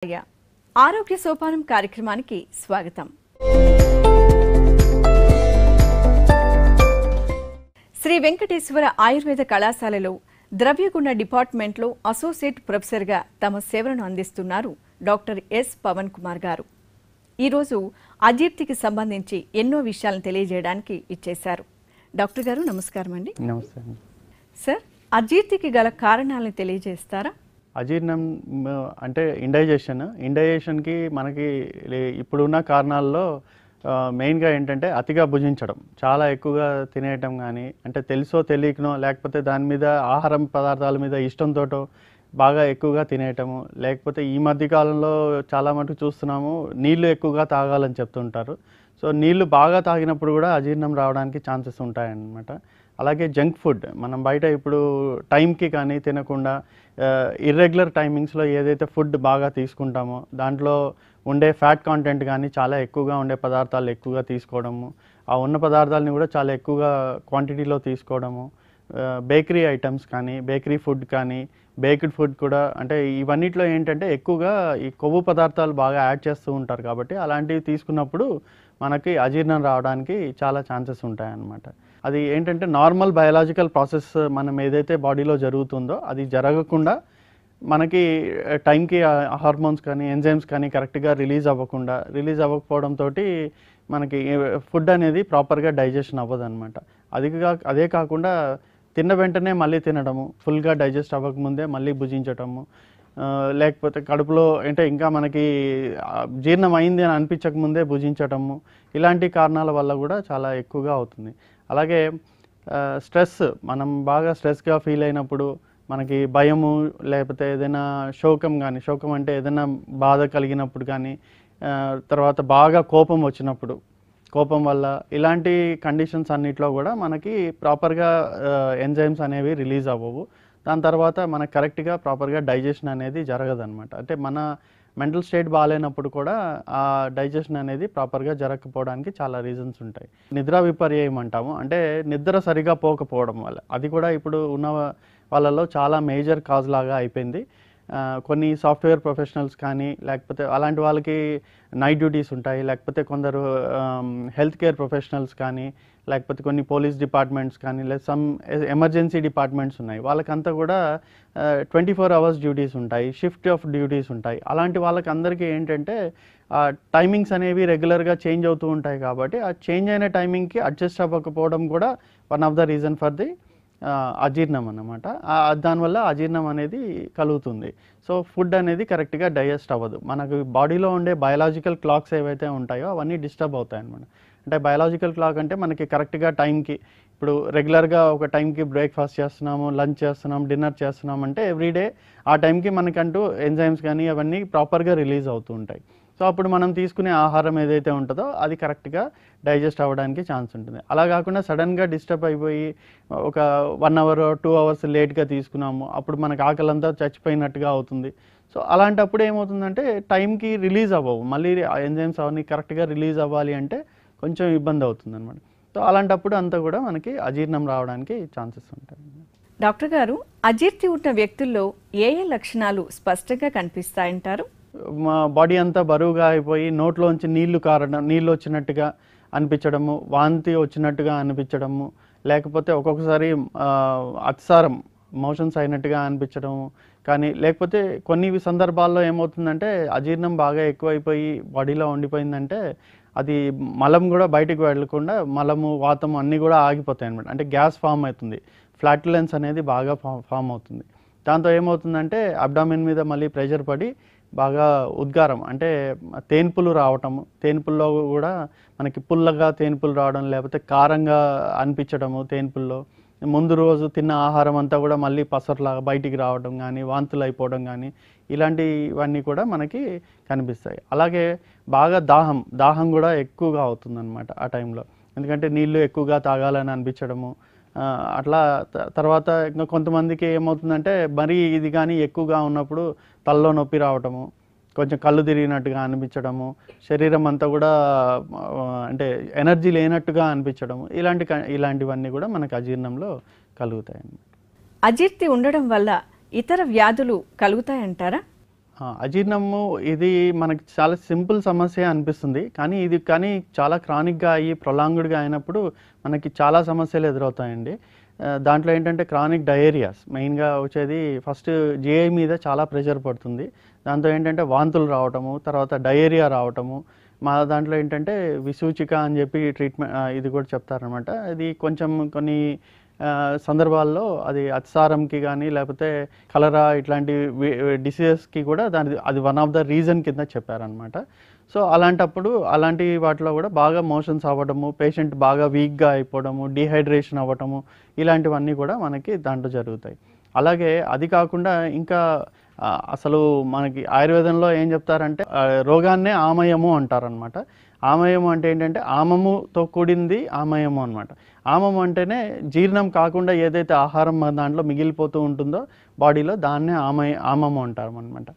అయ్యా ఆరోగ్య సోపానం కార్యక్రమానికి స్వాగతం. శ్రీ వెంకటేశ్వర ఆయుర్వేద కళాశాలలో ద్రవ్యగుణ డిపార్ట్మెంట్లో అసోసియేట్ ప్రొఫెసర్గా తమ సేవలను అందిస్తున్నారు డాక్టర్ ఎస్ పవన్ కుమార్ గారు. ఈరోజు అజీర్తికి సంబంధించి ఎన్నో విషయాలను తెలియజేయడానికి ఇచ్చేశారు. డాక్టర్ గారు నమస్కారం అండి. నమస్తే సార్, అజీర్తికి గల కారణాలను తెలియజేస్తారా? అజీర్ణం అంటే ఇండైజేషన్కి మనకి ఇప్పుడున్న కారణాల్లో మెయిన్గా ఏంటంటే అతిగా భుజించడం, చాలా ఎక్కువగా తినేయటం, కానీ అంటే తెలుసో తెలియకనో లేకపోతే దాని మీద ఆహారం పదార్థాల మీద ఇష్టంతోటో బాగా ఎక్కువగా తినేయటము, లేకపోతే ఈ మధ్య కాలంలో చాలా మటుకు చూస్తున్నాము నీళ్లు ఎక్కువగా తాగాలని చెప్తుంటారు. సో నీళ్లు బాగా తాగినప్పుడు కూడా అజీర్ణం రావడానికి ఛాన్సెస్ ఉంటాయన్నమాట. అలాగే జంక్ ఫుడ్ మనం బయట ఇప్పుడు టైంకి కానీ తినకుండా ఇర్రెగ్యులర్ టైమింగ్స్లో ఏదైతే ఫుడ్ బాగా తీసుకుంటామో దాంట్లో ఉండే ఫ్యాట్ కాంటెంట్ కానీ చాలా ఎక్కువగా ఉండే పదార్థాలు ఎక్కువగా తీసుకోవడము, ఆ ఉన్న పదార్థాలని కూడా చాలా ఎక్కువగా క్వాంటిటీలో తీసుకోవడము, బేకరీ ఐటమ్స్ కానీ బేకరీ ఫుడ్ కానీ బేక్డ్ ఫుడ్ కూడా, అంటే ఇవన్నిట్లో ఏంటంటే ఎక్కువగా ఈ కొవ్వు పదార్థాలు బాగా యాడ్ చేస్తూ ఉంటారు కాబట్టి అలాంటివి తీసుకున్నప్పుడు మనకి అజీర్ణం రావడానికి చాలా ఛాన్సెస్ ఉంటాయన్నమాట. అది ఏంటంటే నార్మల్ బయాలజికల్ ప్రాసెస్ మనం ఏదైతే బాడీలో జరుగుతుందో అది జరగకుండా మనకి టైంకి హార్మోన్స్ కానీ ఎంజైమ్స్ కానీ కరెక్ట్గా రిలీజ్ అవ్వకపోవడంతో మనకి ఫుడ్ అనేది ప్రాపర్గా డైజెషన్ అవ్వదు అనమాట. అదే కాకుండా తిన్న వెంటనే మళ్ళీ తినడము, ఫుల్గా డైజెస్ట్ అవ్వకముందే మళ్ళీ భుజించటము, లేకపోతే కడుపులో అంటే ఇంకా మనకి జీర్ణం అయింది అని అనిపించకముందే భుజించటము, ఇలాంటి కారణాల వల్ల కూడా చాలా ఎక్కువగా అవుతుంది. అలాగే స్ట్రెస్, మనం బాగా స్ట్రెస్గా ఫీల్ అయినప్పుడు మనకి భయము, లేకపోతే ఏదైనా శోకం అంటే ఏదైనా బాధ కలిగినప్పుడు కానీ, తర్వాత బాగా కోపం వచ్చినప్పుడు, కోపం వల్ల ఇలాంటి కండిషన్స్ అన్నిట్లో కూడా మనకి ప్రాపర్గా ఎంజైమ్స్ అనేవి రిలీజ్ అవ్వవు. దాని తర్వాత మనకు కరెక్ట్గా ప్రాపర్గా డైజెషన్ అనేది జరగదన్నమాట. అంటే మన మెంటల్ స్టేట్ బాగాలేనప్పుడు కూడా ఆ డైజెషన్ అనేది ప్రాపర్గా జరగకపోవడానికి చాలా రీజన్స్ ఉంటాయి. నిద్రా విపర్యయం అంటాము, అంటే నిద్ర సరిగా పోకపోవడం వల్ల, అది కూడా ఇప్పుడు ఉన్న వాళ్ళలో చాలా మేజర్ కాజ్ లాగా అయిపోయింది. కొన్ని సాఫ్ట్వేర్ ప్రొఫెషనల్స్ కానీ లేకపోతే అలాంటి వాళ్ళకి నైట్ డ్యూటీస్ ఉంటాయి, లేకపోతే కొందరు హెల్త్ కేర్ ప్రొఫెషనల్స్ కానీ లేకపోతే కొన్ని పోలీస్ డిపార్ట్మెంట్స్ కానీ లేదా సమ్ ఎమర్జెన్సీ డిపార్ట్మెంట్స్ ఉన్నాయి, వాళ్ళకంతా కూడా 24 hours డ్యూటీస్ ఉంటాయి, షిఫ్ట్ ఆఫ్ డ్యూటీస్ ఉంటాయి. అలాంటి వాళ్ళకి అందరికీ ఏంటంటే టైమింగ్స్ అనేవి రెగ్యులర్గా చేంజ్ అవుతూ ఉంటాయి కాబట్టి ఆ చేంజ్ అయిన టైమింగ్కి అడ్జస్ట్ అవ్వకపోవడం కూడా one of the reason for the అజీర్ణం అన్నమాట. దానివల్ల అజీర్ణం అనేది కలుగుతుంది. సో ఫుడ్ అనేది కరెక్ట్గా డైజెస్ట్ అవ్వదు. మనకు బాడీలో ఉండే బయాలజికల్ క్లాక్స్ ఏవైతే ఉంటాయో అవన్నీ డిస్టర్బ్ అవుతాయి అన్నమాట. అంటే బయాలజికల్ క్లాక్ అంటే మనకి కరెక్ట్గా టైంకి, ఇప్పుడు రెగ్యులర్గా ఒక టైంకి బ్రేక్ఫాస్ట్ చేస్తున్నాము, లంచ్ చేస్తున్నాం, డిన్నర్ చేస్తున్నాం అంటే ఎవ్రీడే ఆ టైంకి మనకంటూ ఎంజైమ్స్ కానీ అవన్నీ ప్రాపర్గా రిలీజ్ అవుతూ ఉంటాయి. సో అప్పుడు మనం తీసుకునే ఆహారం ఏదైతే ఉంటుందో అది కరెక్ట్గా డైజెస్ట్ అవ్వడానికి ఛాన్స్ ఉంటుంది. అలా కాకుండా సడన్గా డిస్టర్బ్ అయిపోయి ఒక 1 hour 2 hours లేట్గా తీసుకున్నాము, అప్పుడు మనకు ఆకలంతా చచ్చిపోయినట్టుగా అవుతుంది. సో అలాంటప్పుడు ఏమవుతుందంటే టైంకి రిలీజ్ అవ్వవు, మళ్ళీ ఎంజైమ్స్ అవన్నీ కరెక్ట్గా రిలీజ్ అవ్వాలి అంటే కొంచెం ఇబ్బంది అవుతుంది అనమాట. సో అలాంటప్పుడు అంతా కూడా మనకి అజీర్ణం రావడానికి ఛాన్సెస్ ఉంటాయి. డాక్టర్ గారు, అజీర్తి ఉన్న వ్యక్తుల్లో ఏ లక్షణాలు స్పష్టంగా కనిపిస్తాయంటారు? మా బాడీ అంతా బరువుగా అయిపోయి నోట్లోంచి నీళ్ళు వచ్చినట్టుగా అనిపించడము, వాంతి వచ్చినట్టుగా అనిపించడము, లేకపోతే ఒక్కొక్కసారి అతిసారం మోషన్స్ అయినట్టుగా అనిపించడము, కానీ లేకపోతే కొన్ని సందర్భాల్లో ఏమవుతుందంటే అజీర్ణం బాగా ఎక్కువైపోయి బాడీలో ఉండిపోయిందంటే అది మలం కూడా బయటకు వెళ్ళకుండా మలము వాతము అన్నీ కూడా ఆగిపోతాయి అన్నమాట. అంటే గ్యాస్ ఫామ్ అవుతుంది, ఫ్లాటులెన్స్ అనేది బాగా ఫామ్ అవుతుంది. దాంతో ఏమవుతుందంటే అబ్డామిన్ మీద మళ్ళీ ప్రెషర్ పడి బాగా ఉద్గారం అంటే తేన్పులు రావటము, తేన్పుల్లో కూడా మనకి పుల్లగా తేన్పులు రావడం, లేకపోతే కారంగా అనిపించడము, తేన్పుల్లో ముందు రోజు తిన్న ఆహారం అంతా కూడా మళ్ళీ పసర్లాగా బయటికి రావడం కానీ, వాంతులు అయిపోవడం కానీ, ఇలాంటివన్నీ కూడా మనకి కనిపిస్తాయి. అలాగే బాగా దాహం కూడా ఎక్కువగా అవుతుందన్నమాట ఆ టైంలో, ఎందుకంటే నీళ్ళు ఎక్కువగా తాగాలని అనిపించడము. అట్లా తర్వాత ఇంకా కొంతమందికి ఏమవుతుందంటే మరీ ఇది కానీ ఎక్కువగా ఉన్నప్పుడు తలలో నొప్పి రావటము, కొంచెం కళ్ళు తిరిగినట్టుగా అనిపించడము, శరీరం అంతా కూడా అంటే ఎనర్జీ లేనట్టుగా అనిపించడము, ఇలాంటివన్నీ కూడా మనకు అజీర్ణంలో కలుగుతాయి. అజీర్తి ఉండడం వల్ల ఇతర వ్యాధులు కలుగుతాయంటారా? అజీర్ణము ఇది మనకి చాలా సింపుల్ సమస్య అనిపిస్తుంది. కానీ చాలా క్రానిక్‌గా అయ్యి ప్రొలాంగ్డ్‌గా అయినప్పుడు మనకి చాలా సమస్యలు ఎదురవుతాయండి. దాంట్లో ఏంటంటే క్రానిక్ డయేరియాస్ మెయిన్‌గా వచ్చేది ఫస్ట్ జీఐ మీద చాలా ప్రెషర్ పడుతుంది. దాంతో ఏంటంటే వాంతులు రావటము, తర్వాత డయేరియా రావటము. మా దాంట్లో ఏంటంటే విసూచిక అని చెప్పి ఇది కూడా చెప్తారనమాట. ఇది కొంచెం కొన్ని సందర్భాల్లో అది అతిసారంకి గానీ, లేకపోతే కలరా ఇట్లాంటి డిసీజెస్‌కి కూడా అది వన్ ఆఫ్ ద రీజన్ కింద చెప్పారనమాట. సో, అలాంటప్పుడు అలాంటి వాటిలో కూడా బాగా మోషన్స్ అవ్వడము, పేషెంట్ బాగా వీక్‌గా అయిపోవడము, డీహైడ్రేషన్ అవ్వటము, ఇలాంటివన్నీ కూడా మనకి దాంట్లో జరుగుతాయి. అలాగే అది కాకుండా ఇంకా అసలు మనకి ఆయుర్వేదంలో ఏం చెప్తారంటే రోగాన్నే ఆమయము అంటారనమాట. ఆమయము అంటే ఏంటంటే ఆమముతో కూడింది ఆమయము అనమాట. ఆమము అంటేనే జీర్ణం కాకుండా ఏదైతే ఆహారం మన దాంట్లో మిగిలిపోతూ ఉంటుందో బాడీలో దాన్నే ఆమము అంటారనమాట.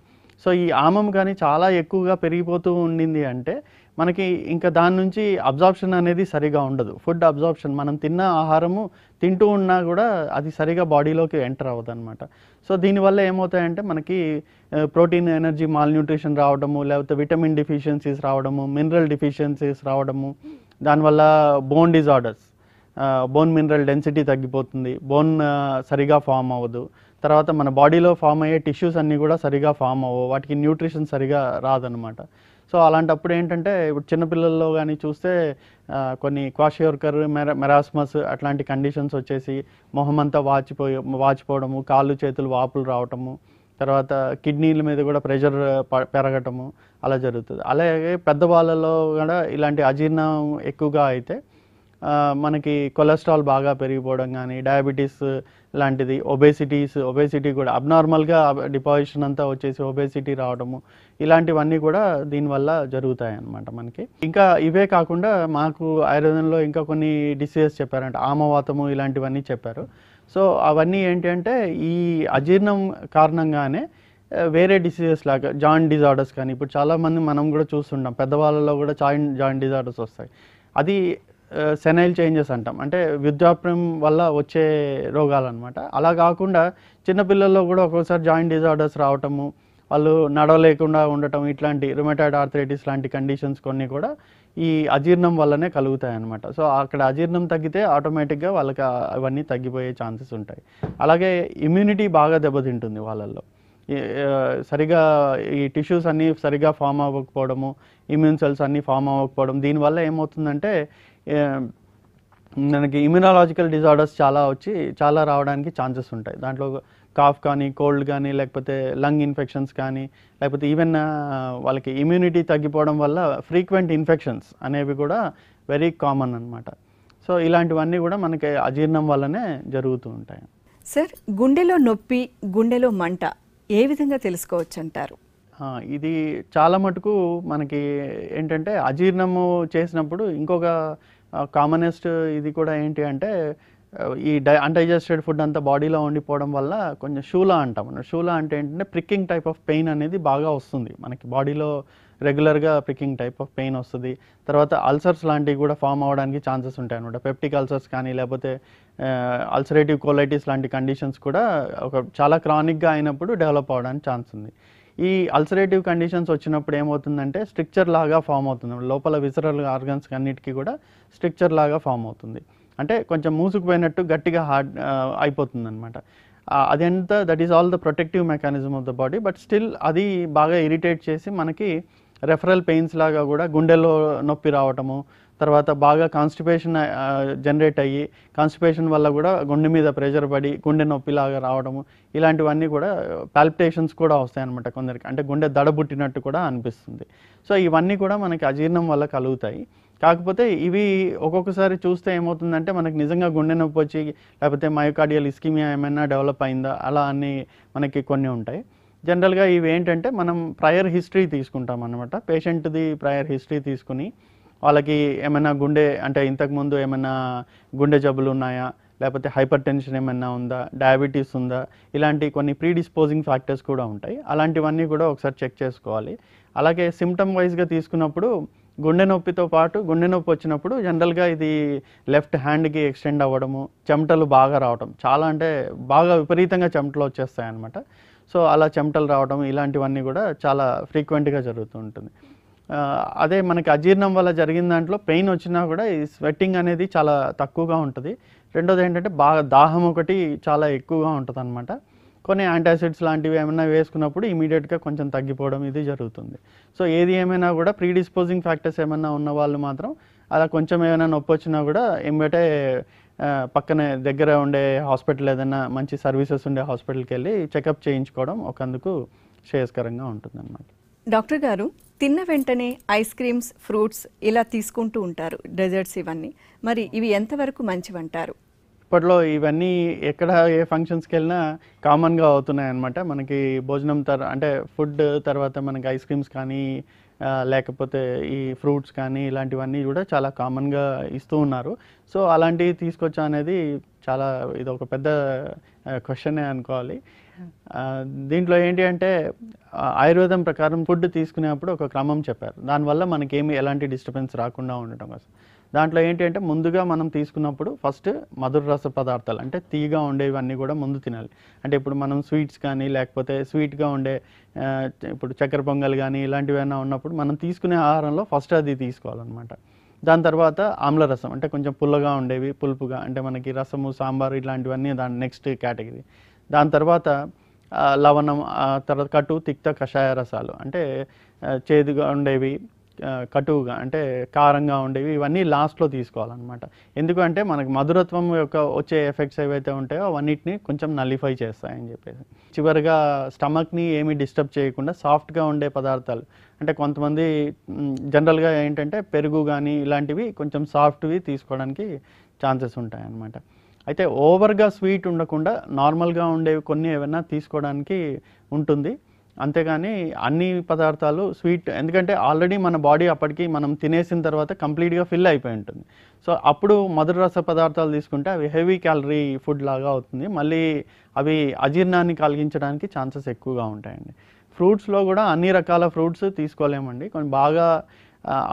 సో, ఈ ఆమం కానీ చాలా ఎక్కువగా పెరిగిపోతూ ఉండింది అంటే మనకి ఇంకా దాని నుంచి అబ్జార్ప్షన్ అనేది సరిగా ఉండదు. ఫుడ్ అబ్జార్ప్షన్ మనం తిన్న ఆహారము తింటూ ఉన్నా కూడా అది సరిగా బాడీలోకి ఎంటర్ అవ్వదన్నమాట. సో, దీనివల్ల ఏమవుతాయంటే మనకి ప్రోటీన్, ఎనర్జీ మాల్‌న్యూట్రిషన్ రావడము, లేకపోతే విటమిన్ డెఫిషియన్సీస్ రావడము, మినరల్ డెఫిషియన్సీస్ రావడము, దానివల్ల bone disorders, bone mineral density తగ్గిపోతుంది, బోన్ సరిగా ఫామ్ అవ్వదు. తర్వాత మన బాడీలో ఫామ్ అయ్యే టిష్యూస్ అన్నీ కూడా సరిగా ఫామ్ అవ్వవు, వాటికి న్యూట్రిషన్ సరిగా రాదనమాట. సో, అలాంటప్పుడు ఏంటంటే ఇప్పుడు చిన్నపిల్లల్లో కానీ చూస్తే కొన్ని క్వాషియోర్కర్, మెరాస్మస్ అట్లాంటి కండిషన్స్ వచ్చేసి మొహం అంతా వాచిపోవడము, కాళ్ళు చేతులు వాపులు రావటము, తర్వాత కిడ్నీల మీద కూడా ప్రెషర్ పెరగటము అలా జరుగుతుంది. అలాగే పెద్దవాళ్ళలో కూడా ఇలాంటి అజీర్ణం ఎక్కువగా అయితే మనకి కొలెస్ట్రాల్ బాగా పెరిగిపోవడం కానీ, డయాబెటీస్ లాంటిది, ఒబేసిటీ కూడా అబ్నార్మల్గా డిపాజిషన్ అంతా వచ్చేసి ఒబేసిటీ రావడము, ఇలాంటివన్నీ కూడా దీనివల్ల జరుగుతాయి అన్నమాట మనకి. ఇంకా ఇవే కాకుండా మాకు ఆయుర్వేదంలో ఇంకా కొన్ని డిసీజెస్ చెప్పారంట, ఆమవాతము ఇలాంటివన్నీ చెప్పారు. సో, అవన్నీ ఏంటి అంటే ఈ అజీర్ణం కారణంగానే వేరే డిసీజెస్ లాగా జాయింట్ డిజార్డర్స్ కానీ, ఇప్పుడు చాలామంది మనం కూడా చూస్తుంటాం పెద్దవాళ్ళలో కూడా జాయింట్ డిజార్డర్స్ వస్తాయి. అది సెనైల్ చేంజెస్ అంటాం, అంటే వృద్ధాప్యం వల్ల వచ్చే రోగాలన్నమాట. అలా కాకుండా చిన్నపిల్లల్లో కూడా ఒక్కోసారి జాయింట్ డిజార్డర్స్ రావటము, వాళ్ళు నడవలేకుండా ఉండటం, ఇట్లాంటి రుమటాయిడ్ ఆర్థరైటిస్ లాంటి కండిషన్స్ కొన్ని కూడా ఈ అజీర్ణం వల్లనే కలుగుతాయి అన్నమాట. సో, అక్కడ అజీర్ణం తగ్గితే ఆటోమేటిక్గా వాళ్ళకి అవన్నీ తగ్గిపోయే ఛాన్సెస్ ఉంటాయి. అలాగే ఇమ్యూనిటీ బాగా దెబ్బతింటుంది వాళ్ళల్లో. సరిగా ఈ టిష్యూస్ అన్నీ సరిగా ఫామ్ అవ్వకపోవడము, ఇమ్యూన్ సెల్స్ అన్నీ ఫామ్ అవ్వకపోవడం, దీనివల్ల ఏమవుతుందంటే మనకి ఇమ్యూనాలజికల్ డిజార్డర్స్ చాలా రావడానికి ఛాన్సెస్ ఉంటాయి. దాంట్లో కాఫ్ కానీ, కోల్డ్ కానీ, లేకపోతే లంగ్ ఇన్ఫెక్షన్స్ కానీ, లేకపోతే ఈవెన్ వాళ్ళకి ఇమ్యూనిటీ తగ్గిపోవడం వల్ల ఫ్రీక్వెంట్ ఇన్ఫెక్షన్స్ అనేవి కూడా వెరీ కామన్ అన్నమాట. సో, ఇలాంటివన్నీ కూడా మనకి అజీర్ణం వల్లనే జరుగుతూ ఉంటాయి. సార్, గుండెలో నొప్పి, గుండెలో మంట ఏ విధంగా తెలుసుకోవచ్చు అంటారు? ఇది చాలా మటుకు మనకి ఏంటంటే అజీర్ణము చేసినప్పుడు ఇంకొక కామనెస్ట్ ఇది కూడా ఏంటి అంటే ఈ అన్డైజెస్టెడ్ ఫుడ్ అంతా బాడీలో ఉండిపోవడం వల్ల కొంచెం షూలా అంటాం. షూలా అంటే ఏంటంటే ప్రిక్కింగ్ టైప్ ఆఫ్ పెయిన్ అనేది బాగా వస్తుంది మనకి బాడీలో, రెగ్యులర్గా ప్రిక్కింగ్ టైప్ ఆఫ్ పెయిన్ వస్తుంది. తర్వాత అల్సర్స్ లాంటివి కూడా ఫామ్ అవ్వడానికి ఛాన్సెస్ ఉంటాయి అనమాట. పెప్టిక్ అల్సర్స్ కానీ, లేకపోతే అల్సరేటివ్ కోలైటిస్ లాంటి కండిషన్స్ కూడా చాలా క్రానిక్గా అయినప్పుడు డెవలప్ అవ్వడానికి ఛాన్స్ ఉంది. ఈ అల్సరేటివ్ కండిషన్స్ వచ్చినప్పుడు ఏమవుతుందంటే స్ట్రిక్చర్ లాగా ఫామ్ అవుతుంది, లోపల విసరల్ ఆర్గన్స్ అన్నిటికీ కూడా స్ట్రిక్చర్ లాగా ఫామ్ అవుతుంది. అంటే కొంచెం మూసుకుపోయినట్టు గట్టిగా హార్డ్ అయిపోతుంది అనమాట. అదంతా that is all the protective mechanism of the body. But still అది బాగా ఇరిటేట్ చేసి మనకి రెఫరల్ పెయిన్స్ లాగా కూడా గుండెలో నొప్పి రావటము, తర్వాత బాగా కాన్స్టిపేషన్ జనరేట్ అయ్యి కాన్స్టిపేషన్ వల్ల కూడా గుండె మీద ప్రెషర్ పడి గుండె నొప్పిలాగా రావడము, ఇలాంటివన్నీ కూడా పాల్పిటేషన్స్ కూడా వస్తాయి అన్నమాట కొందరికి, అంటే గుండె దడబుట్టినట్టు కూడా అనిపిస్తుంది. సో, ఇవన్నీ కూడా మనకి అజీర్ణం వల్ల కలుగుతాయి. కాకపోతే ఇవి ఒక్కొక్కసారి చూస్తే ఏమవుతుందంటే మనకి నిజంగా గుండె నొప్పి వచ్చి, లేకపోతే మయోకార్డియల్ ఇస్కిమియా ఏమైనా డెవలప్ అయిందా అలా అన్నీ మనకి కొన్ని ఉంటాయి. జనరల్గా ఇవి ఏంటంటే మనం ప్రయర్ హిస్టరీ తీసుకుంటాం అన్నమాట. పేషెంట్ది ప్రయర్ హిస్టరీ తీసుకుని వాళ్ళకి ఏమైనా అంటే ఇంతకుముందు ఏమైనా గుండె జబ్బులు ఉన్నాయా, లేకపోతే హైపర్ టెన్షన్ ఏమైనా ఉందా, డయాబెటీస్ ఉందా, ఇలాంటి కొన్ని ప్రీడిస్పోజింగ్ ఫ్యాక్టర్స్ కూడా ఉంటాయి. అలాంటివన్నీ కూడా ఒకసారి చెక్ చేసుకోవాలి. అలాగే సిమ్టమ్ వైజ్గా తీసుకున్నప్పుడు గుండె నొప్పితో పాటు గుండె నొప్పి వచ్చినప్పుడు జనరల్గా ఇది లెఫ్ట్ హ్యాండ్కి ఎక్స్టెండ్ అవ్వడము, చెమటలు బాగా రావడం, చాలా అంటే బాగా విపరీతంగా చెమటలు వచ్చేస్తాయి అన్నమాట. సో అలా చెమటలు రావడం ఇలాంటివన్నీ కూడా చాలా ఫ్రీక్వెంట్గా జరుగుతూ ఉంటుంది. అదే మనకి అజీర్ణం వల్ల జరిగిన దాంట్లో పెయిన్ వచ్చినా కూడా ఈ స్వెట్టింగ్ అనేది చాలా తక్కువగా ఉంటుంది. రెండోది ఏంటంటే బాగా దాహం ఒకటి చాలా ఎక్కువగా ఉంటుందన్నమాట. కొన్ని యాంటాసిడ్స్ లాంటివి ఏమైనా వేసుకున్నప్పుడు ఇమీడియట్గా కొంచెం తగ్గిపోవడం ఇది జరుగుతుంది. సో ఏది ఏమైనా కూడా ప్రీడిస్పోజింగ్ ఫ్యాక్టర్స్ ఏమైనా ఉన్న వాళ్ళు మాత్రం అలా కొంచెం ఏమైనా నొప్పి వచ్చినా కూడా ఎంబటే పక్కనే దగ్గర ఉండే హాస్పిటల్ ఏదైనా మంచి సర్వీసెస్ ఉండే హాస్పిటల్కి వెళ్ళి చెకప్ చేయించుకోవడం ఒకందుకు శ్రేయస్కరంగా ఉంటుందన్నమాట. డాక్టర్ గారు, తిన్న వెంటనే ఐస్ క్రీమ్స్, ఫ్రూట్స్ ఇలా తీసుకుంటూ ఉంటారు, డెజర్ట్స్ ఇవన్నీ. మరి ఇవి ఎంతవరకు మంచివంటారు? ఇప్పట్లో ఇవన్నీ ఎక్కడ ఏ ఫంక్షన్స్కి వెళ్ళినా కామన్గా అవుతున్నాయి అన్నమాట. మనకి భోజనం అంటే ఫుడ్ తర్వాత మనకి ఐస్ క్రీమ్స్ కానీ లేకపోతే ఈ ఫ్రూట్స్ కానీ ఇలాంటివన్నీ కూడా చాలా కామన్గా ఇస్తూ ఉన్నారు. సో అలాంటివి తీసుకొచ్చా అనేది చాలా ఇది ఒక పెద్ద క్వశ్చనే అనుకోవాలి. దీంట్లో ఏంటి అంటే ఆయుర్వేదం ప్రకారం ఫుడ్ తీసుకునేప్పుడు ఒక క్రమం చెప్పారు. దానివల్ల మనకేమి ఎలాంటి డిస్టర్బెన్స్ రాకుండా ఉండటం కోసం దాంట్లో ఏంటి అంటే ముందుగా మనం తీసుకున్నప్పుడు ఫస్ట్ మధుర రస పదార్థాలు అంటే తీగా ఉండేవన్నీ కూడా ముందు తినాలి. అంటే ఇప్పుడు మనం స్వీట్స్ కానీ లేకపోతే స్వీట్గా ఉండే ఇప్పుడు చక్కెర పొంగల్ కానీ ఇలాంటివైనా ఉన్నప్పుడు మనం తీసుకునే ఆహారంలో ఫస్ట్ అది తీసుకోవాలన్నమాట. దాని తర్వాత ఆమ్లరసం అంటే కొంచెం పుల్లగా ఉండేవి, పులుపుగా అంటే మనకి రసము, సాంబారు ఇలాంటివన్నీ దాని నెక్స్ట్ కేటగిరీ. దాని తర్వాత లవణం, తర్వాత కటు, తిక్త, కషాయ రసాలు అంటే చేదుగా ఉండేవి, కటువుగా అంటే కారంగా ఉండేవి, ఇవన్నీ లాస్ట్లో తీసుకోవాలన్నమాట. ఎందుకంటే మనకి మధురత్వం యొక్క వచ్చే ఎఫెక్ట్స్ ఏవైతే ఉంటాయో అవన్నిటిని కొంచెం నలిఫై చేస్తాయని చెప్పేసి. చివరిగా స్టమక్ని ఏమీ డిస్టర్బ్ చేయకుండా సాఫ్ట్గా ఉండే పదార్థాలు అంటే కొంతమంది జనరల్గా ఏంటంటే పెరుగు కానీ ఇలాంటివి కొంచెం సాఫ్ట్వి తీసుకోవడానికి ఛాన్సెస్ ఉంటాయన్నమాట. అయితే ఓవర్గా స్వీట్ ఉండకుండా నార్మల్గా ఉండేవి కొన్ని ఏమైనా తీసుకోవడానికి ఉంటుంది. అంతేగాని అన్ని పదార్థాలు స్వీట్, ఎందుకంటే ఆల్రెడీ మన బాడీ అప్పటికి మనం తినేసిన తర్వాత కంప్లీట్గా ఫిల్ అయిపోయి ఉంటుంది. సో అప్పుడు మధుర రస పదార్థాలు తీసుకుంటే అవి హెవీ క్యాలరీ ఫుడ్ లాగా అవుతుంది. మళ్ళీ అవి అజీర్ణాన్ని కలిగించడానికి ఛాన్సెస్ ఎక్కువగా ఉంటాయండి. ఫ్రూట్స్లో కూడా అన్ని రకాల ఫ్రూట్స్ తీసుకోలేమండి. కొన్ని బాగా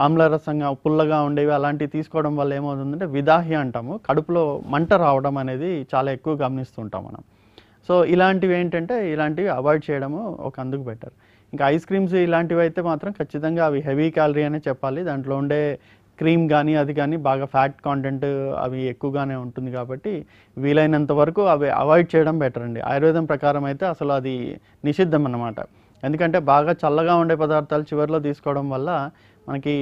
ఆమ్లరసంగా పుల్లగా ఉండేవి అలాంటివి తీసుకోవడం వల్ల ఏమవుతుందంటే విదాహి అంటాము, కడుపులో మంట రావడం అనేది చాలా ఎక్కువ గమనిస్తుంటాం మనం. సో ఇలాంటివి ఏంటంటే ఇలాంటివి అవాయిడ్ చేయడము ఒక అందుకు బెటర్. ఇంకా ఐస్ క్రీమ్స్ ఇలాంటివి అయితే మాత్రం ఖచ్చితంగా అవి హెవీ క్యాలరీ అనే చెప్పాలి. దాంట్లో ఉండే క్రీమ్ కానీ అది కానీ బాగా ఫ్యాట్ కాంటెంట్ అవి ఎక్కువగానే ఉంటుంది కాబట్టి వీలైనంత వరకు అవి అవాయిడ్ చేయడం బెటర్ అండి. ఆయుర్వేదం ప్రకారం అయితే అసలు అది నిషిద్ధం అన్నమాట. ఎందుకంటే బాగా చల్లగా ఉండే పదార్థాలు చివరిలో తీసుకోవడం వల్ల మనకి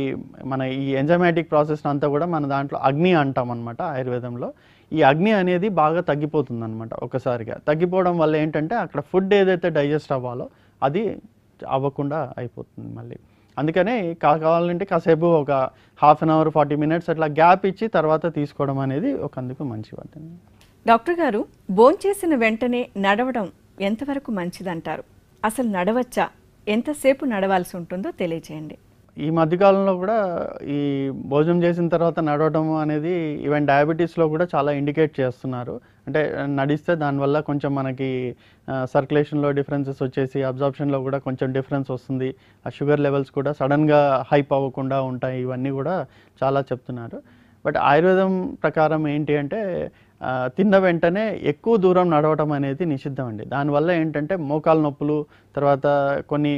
మన ఈ ఎంజైమాటిక్ ప్రాసెస్ అంతా కూడా మన దాంట్లో అగ్ని అంటాం అనమాట ఆయుర్వేదంలో. ఈ అగ్ని అనేది బాగా తగ్గిపోతుంది అనమాట. ఒకసారిగా తగ్గిపోవడం వల్ల ఏంటంటే అక్కడ ఫుడ్ ఏదైతే డైజెస్ట్ అవ్వాలో అది అవ్వకుండా అయిపోతుంది మళ్ళీ. అందుకనే కావాలంటే కాసేపు ఒక హాఫ్ అన్ అవర్ 40 minutes అట్లా గ్యాప్ ఇచ్చి తర్వాత తీసుకోవడం అనేది ఒక అందుకు మంచి పద్ధతి. డాక్టర్ గారు, భోంచేసిన వెంటనే నడవడం ఎంతవరకు మంచిదంటారు? అసలు నడవచ్చా? ఎంతసేపు నడవాల్సి ఉంటుందో తెలియజేయండి. ఈ మధ్యకాలంలో కూడా ఈ భోజనం చేసిన తర్వాత నడవడం అనేది ఈవెన్ డయాబెటీస్లో కూడా చాలా ఇండికేట్ చేస్తున్నారు. అంటే నడిస్తే దానివల్ల కొంచెం మనకి సర్క్యులేషన్లో డిఫరెన్సెస్ వచ్చేసి అబ్జార్ప్షన్లో కూడా కొంచెం డిఫరెన్స్ వస్తుంది. ఆ షుగర్ లెవెల్స్ కూడా సడన్గా హైప్ అవ్వకుండా ఉంటాయి. ఇవన్నీ కూడా చాలా చెప్తున్నారు. బట్ ఆయుర్వేదం ప్రకారం ఏంటి అంటే తిన్న వెంటనే ఎక్కువ దూరం నడవటం అనేది నిషిద్ధం అండి. దానివల్ల ఏంటంటే మోకాలు నొప్పులు, తర్వాత కొన్ని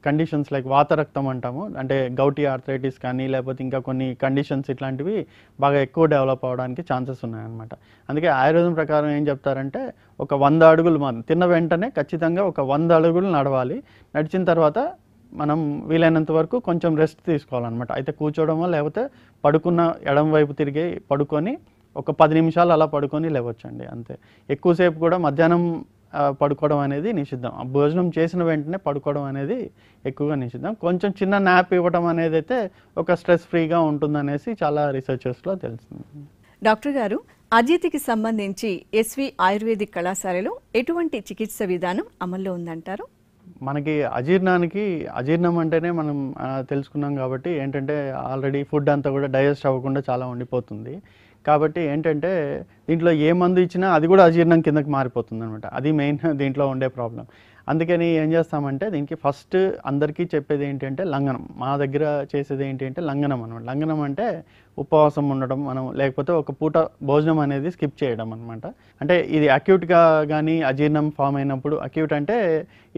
కండిషన్స్ లైక్ వాతరక్తం అంటాము, అంటే గౌటీ ఆర్థరైటిస్ కానీ లేకపోతే ఇంకా కొన్ని కండిషన్స్ ఇట్లాంటివి బాగా ఎక్కువ డెవలప్ అవ్వడానికి ఛాన్సెస్ ఉన్నాయన్నమాట. అందుకే ఆయుర్వేదం ప్రకారం ఏం చెప్తారంటే ఒక 100 అడుగులు తిన్న వెంటనే ఖచ్చితంగా ఒక 100 అడుగులు నడవాలి. నడిచిన తర్వాత మనం వీలైనంత వరకు కొంచెం రెస్ట్ తీసుకోవాలన్నమాట. అయితే కూర్చోవడమో లేకపోతే పడుకున్న ఎడం వైపు తిరిగి పడుకొని ఒక 10 నిమిషాలు అలా పడుకొని లేవచ్చండి, అంతే. ఎక్కువసేపు కూడా మధ్యాహ్నం పడుకోవడం అనేది నిషిద్ధం. భోజనం చేసిన వెంటనే పడుకోవడం అనేది ఎక్కువగా నిషిద్ధం. కొంచెం చిన్న న్యాప్ ఇవ్వడం అనేది అయితే ఒక స్ట్రెస్ ఫ్రీగా ఉంటుందనేసి చాలా రీసెర్చెస్లో తెలిసింది. డాక్టర్ గారు, అజీతికి సంబంధించి ఎస్వి ఆయుర్వేదిక్ కళాశాలలో ఎటువంటి చికిత్స విధానం అమల్లో ఉందంటారు? మనకి అజీర్ణం అంటేనే మనం తెలుసుకున్నాం కాబట్టి ఏంటంటే ఆల్రెడీ ఫుడ్ అంతా కూడా డైజెస్ట్ అవ్వకుండా చాలా ఉండిపోతుంది. కాబట్టి ఏంటంటే దీంట్లో ఏ మందు ఇచ్చినా అది కూడా అజీర్ణం కిందకి మారిపోతుంది అనమాట. అది మెయిన్ దీంట్లో ఉండే ప్రాబ్లం. అందుకని ఏం చేస్తామంటే దీనికి ఫస్ట్ అందరికీ చెప్పేది ఏంటంటే లంఘనం. మా దగ్గర చేసేది ఏంటి అంటే లంఘనం అనమాట. లంఘనం అంటే ఉపవాసం ఉండడం, మనం లేకపోతే ఒక పూట భోజనం అనేది స్కిప్ చేయడం అనమాట. అంటే ఇది అక్యూట్గా కానీ అజీర్ణం ఫామ్ అయినప్పుడు, అక్యూట్ అంటే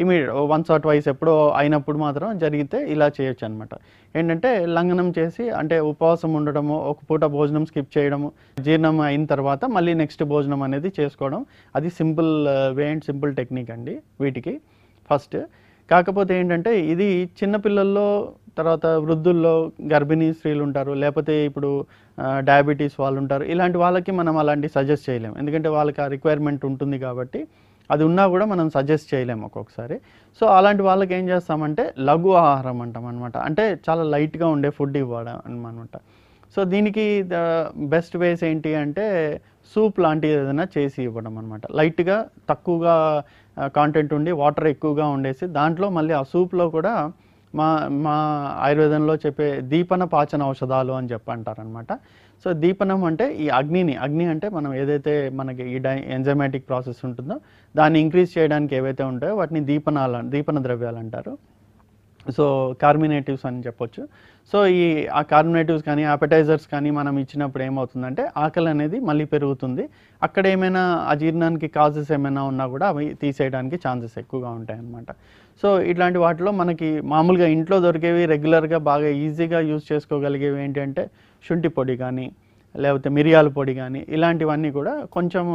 ఇమీడియట్ వన్స్ ఆర్ ట్వైస్ ఎప్పుడో అయినప్పుడు మాత్రం జరిగితే ఇలా చేయొచ్చు అనమాట. ఏంటంటే లంఘనం చేసి, అంటే ఉపవాసం ఉండడము, ఒక పూట భోజనం స్కిప్ చేయడము, జీర్ణం అయిన తర్వాత మళ్ళీ నెక్స్ట్ భోజనం అనేది చేసుకోవడం, అది simple way and simple technique అండి వీటికి ఫస్ట్. కాకపోతే ఏంటంటే ఇది చిన్నపిల్లల్లో, తర్వాత వృద్ధుల్లో, గర్భిణీ స్త్రీలు ఉంటారు, లేకపోతే ఇప్పుడు డయాబెటీస్ వాళ్ళు ఉంటారు, ఇలాంటి వాళ్ళకి మనం అలాంటి సజెస్ట్ చేయలేము. ఎందుకంటే వాళ్ళకి ఆ రిక్వైర్మెంట్ ఉంటుంది కాబట్టి, అది ఉన్నా కూడా మనం సజెస్ట్ చేయలేము ఒక్కొక్కసారి. సో అలాంటి వాళ్ళకి ఏం చేస్తామంటే లఘు ఆహారం అంటాం అనమాట. అంటే చాలా లైట్గా ఉండే ఫుడ్ ఇవ్వడం అనమాట. సో దీనికి బెస్ట్ వేస్ ఏంటి అంటే సూప్ లాంటిది ఏదైనా చేసి ఇవ్వడం అనమాట. లైట్గా తక్కువగా కాంటెంట్ ఉండి వాటర్ ఎక్కువగా ఉండేసి, దాంట్లో మళ్ళీ ఆ సూప్లో కూడా మా మా ఆయుర్వేదంలో చెప్పే దీపన పాచన ఔషధాలు అని అంటారనమాట. సో దీపనం అంటే ఈ అగ్ని అంటే మనం ఏదైతే మనకి ఈ ఎంజైమాటిక్ ప్రాసెస్ ఉంటుందో దాన్ని ఇంక్రీజ్ చేయడానికి ఏవైతే ఉంటాయో వాటిని దీపన ద్రవ్యాలు అంటారు. సో కార్మినేటివ్స్ అని చెప్పొచ్చు. సో ఆ కార్మినేటివ్స్ కానీ అపెటైజర్స్ కానీ మనం ఇచ్చినప్పుడు ఏమవుతుందంటే ఆకలి అనేది మళ్ళీ పెరుగుతుంది. అక్కడ ఏమైనా అజీర్ణానికి కాజెస్ ఏమైనా ఉన్నా కూడా అవి తీసేయడానికి ఛాన్సెస్ ఎక్కువగా ఉంటాయి అన్నమాట. సో ఇట్లాంటి వాటిలో మనకి మామూలుగా ఇంట్లో దొరికేవి, రెగ్యులర్గా బాగా ఈజీగా యూజ్ చేసుకోగలిగేవి ఏంటంటే శుంఠి పొడి కానీ, లేకపోతే మిరియాల పొడి కానీ, ఇలాంటివన్నీ కూడా కొంచెము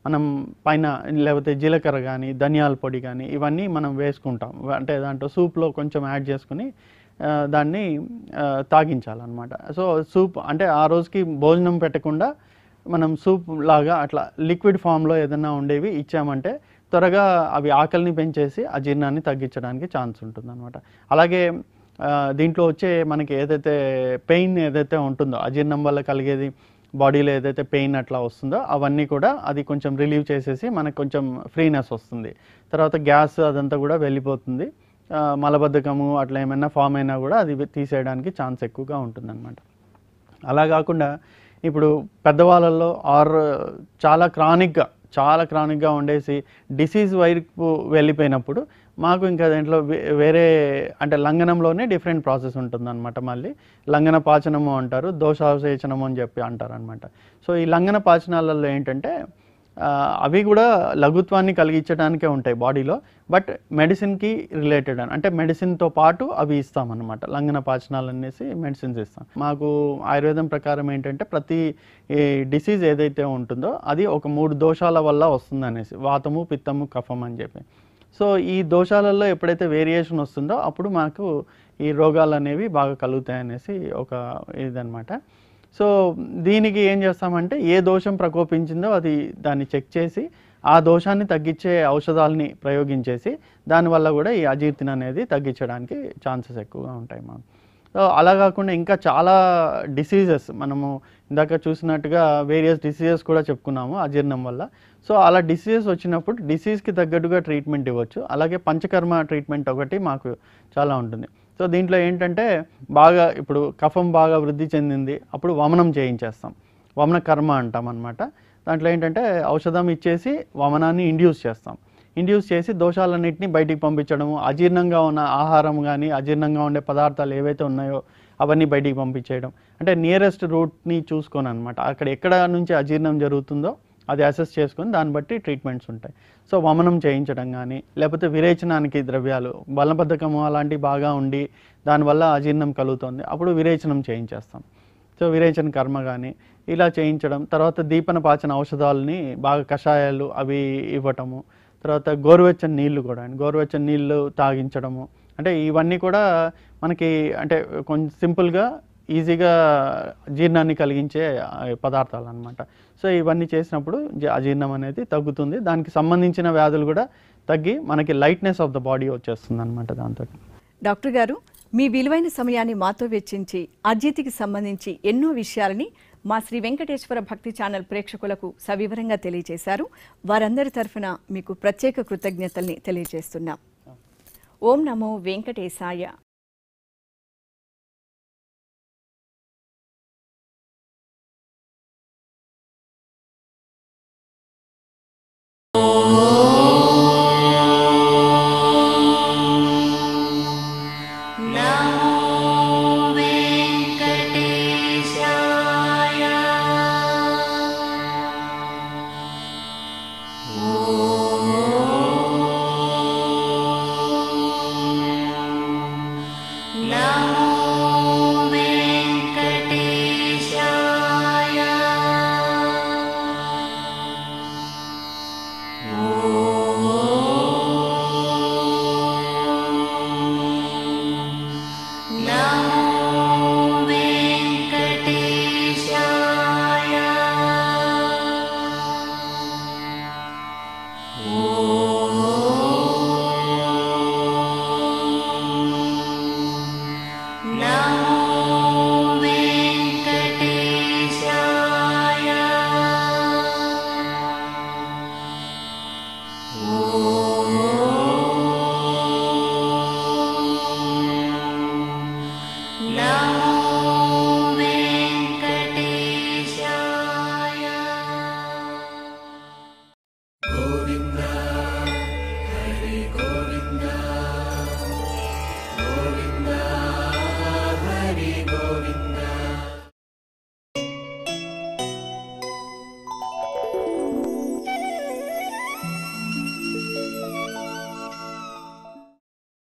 మనం పైన, లేకపోతే జీలకర్ర కానీ, ధనియాల పొడి కానీ, ఇవన్నీ మనం వేసుకుంటాం. అంటే దాంట్లో సూప్లో కొంచెం యాడ్ చేసుకుని దాన్ని తాగించాలన్నమాట. సో సూప్ అంటే ఆ రోజుకి భోజనం పెట్టకుండా మనం సూప్ లాగా అట్లా లిక్విడ్ ఫామ్లో ఏదైనా ఉండేవి ఇచ్చామంటే త్వరగా అవి ఆకలిని పెంచేసి అజీర్ణాన్ని తగ్గించడానికి ఛాన్స్ ఉంటుందన్నమాట. అలాగే దీంట్లో వచ్చే మనకి ఏదైతే పెయిన్ ఏదైతే ఉంటుందో, అజీర్ణం వల్ల కలిగేది బాడీలో ఏదైతే పెయిన్ అట్లా వస్తుందో అవన్నీ కూడా అది కొంచెం రిలీవ్ చేసేసి మనకు కొంచెం ఫ్రీనెస్ వస్తుంది. తర్వాత గ్యాస్ అదంతా కూడా వెళ్ళిపోతుంది. మలబద్ధకము అట్లా ఏమైనా ఫామ్ అయినా కూడా అది తీసేయడానికి ఛాన్స్ ఎక్కువగా ఉంటుందన్నమాట. అలా కాకుండా ఇప్పుడు పెద్దవాళ్ళల్లో చాలా క్రానిక్గా ఉండేసి డిసీజ్ వైపు వెళ్ళిపోయినప్పుడు మాకు ఇంకా దాంట్లో వేరే, అంటే లంఘనంలోనే డిఫరెంట్ ప్రాసెస్ ఉంటుందన్నమాట. మళ్ళీ లంఘన పాచనము అంటారు, దోషావసేచనము అని చెప్పి అంటారనమాట. సో ఈ లంఘన పాచనాలలో ఏంటంటే అవి కూడా లఘుత్వాన్ని కలిగించడానికే ఉంటాయి బాడీలో, బట్ మెడిసిన్కి రిలేటెడ్ అంటే మెడిసిన్తో పాటు అవి ఇస్తామన్నమాట. లంఘన పాచనాలు అనేసి మెడిసిన్స్ ఇస్తాం. మాకు ఆయుర్వేదం ప్రకారం ఏంటంటే ప్రతి డిసీజ్ ఏదైతే ఉంటుందో అది ఒక 3 దోషాల వల్ల వస్తుంది అనేసి, వాతము, పిత్తము, కఫం అని చెప్పి. సో ఈ దోషాలలో ఎప్పుడైతే వేరియేషన్ వస్తుందో అప్పుడు మాకు ఈ రోగాలు అనేవి బాగా కలుగుతాయి అనేసి ఒక ఇదనమాట. సో దీనికి ఏం చేస్తామంటే ఏ దోషం ప్రకోపించిందో దాన్ని చెక్ చేసి ఆ దోషాన్ని తగ్గించే ఔషధాలని ప్రయోగించేసి దానివల్ల కూడా ఈ అజీర్తిని అనేది తగ్గించడానికి ఛాన్సెస్ ఎక్కువగా ఉంటాయి మాకు. సో అలా కాకుండా ఇంకా చాలా డిసీజెస్, మనము ఇందాక చూసినట్టుగా వేరియస్ డిసీజెస్ కూడా చెప్పుకున్నాము అజీర్ణం వల్ల. సో అలా డిసీజెస్ వచ్చినప్పుడు డిసీజ్కి తగ్గట్టుగా ట్రీట్మెంట్ ఇవ్వచ్చు. అలాగే పంచకర్మ ట్రీట్మెంట్ ఒకటి మాకు చాలా ఉంటుంది. సో దీంట్లో ఏంటంటే బాగా ఇప్పుడు కఫం బాగా వృద్ధి చెందింది, అప్పుడు వమనం చేయించేస్తాం. వమన కర్మ అంటాం అన్నమాట. దాంట్లో ఏంటంటే ఔషధం ఇచ్చేసి వమనాన్ని ఇండ్యూస్ చేసి దోషాలన్నింటినీ బయటికి పంపించడము, అజీర్ణంగా ఉన్న ఆహారం కానీ, అజీర్ణంగా ఉండే పదార్థాలు ఏవైతే ఉన్నాయో అవన్నీ బయటికి పంపించేయడం. అంటే నియరెస్ట్ రూట్ని చూసుకొని అనమాట, అక్కడ ఎక్కడ నుంచి అజీర్ణం జరుగుతుందో అది అసెస్ చేసుకొని దాన్ని బట్టి ట్రీట్మెంట్స్ ఉంటాయి. సో వమనం చేయించడం కానీ, లేకపోతే విరేచనానికి ద్రవ్యాలు, బలబద్ధకము అలాంటివి బాగా ఉండి దానివల్ల అజీర్ణం కలుగుతుంది, అప్పుడు విరేచనం చేయించేస్తాం. సో విరేచన కర్మ కానీ ఇలా చేయించడం. తర్వాత దీపన పాచన ఔషధాలని బాగా కషాయాలు అవి ఇవ్వటము. తర్వాత గోరువెచ్చని నీళ్ళు తాగించడము. అంటే ఇవన్నీ కూడా మనకి అంటే కొంచెం సింపుల్గా ఈజీగా జీర్ణాన్ని కలిగించే పదార్థాలు అన్నమాట. సో ఇవన్నీ చేసినప్పుడు అజీర్ణం అనేది తగ్గుతుంది. దానికి సంబంధించిన వ్యాధులు కూడా తగ్గి మనకి లైట్నెస్ ఆఫ్ ద బాడీ వచ్చేస్తుంది అనమాట దాంతో. డాక్టర్ గారు, మీ విలువైన సమయాన్ని మాతో వెచ్చించి అజీర్తికి సంబంధించి ఎన్నో విషయాలని మా శ్రీ వెంకటేశ్వర భక్తి ఛానల్ ప్రేక్షకులకు సవివరంగా తెలియజేశారు. వారందరి తరఫున మీకు ప్రత్యేక కృతజ్ఞతల్ని తెలియజేస్తున్నాం. ఓం నమో వెంకటేశాయ.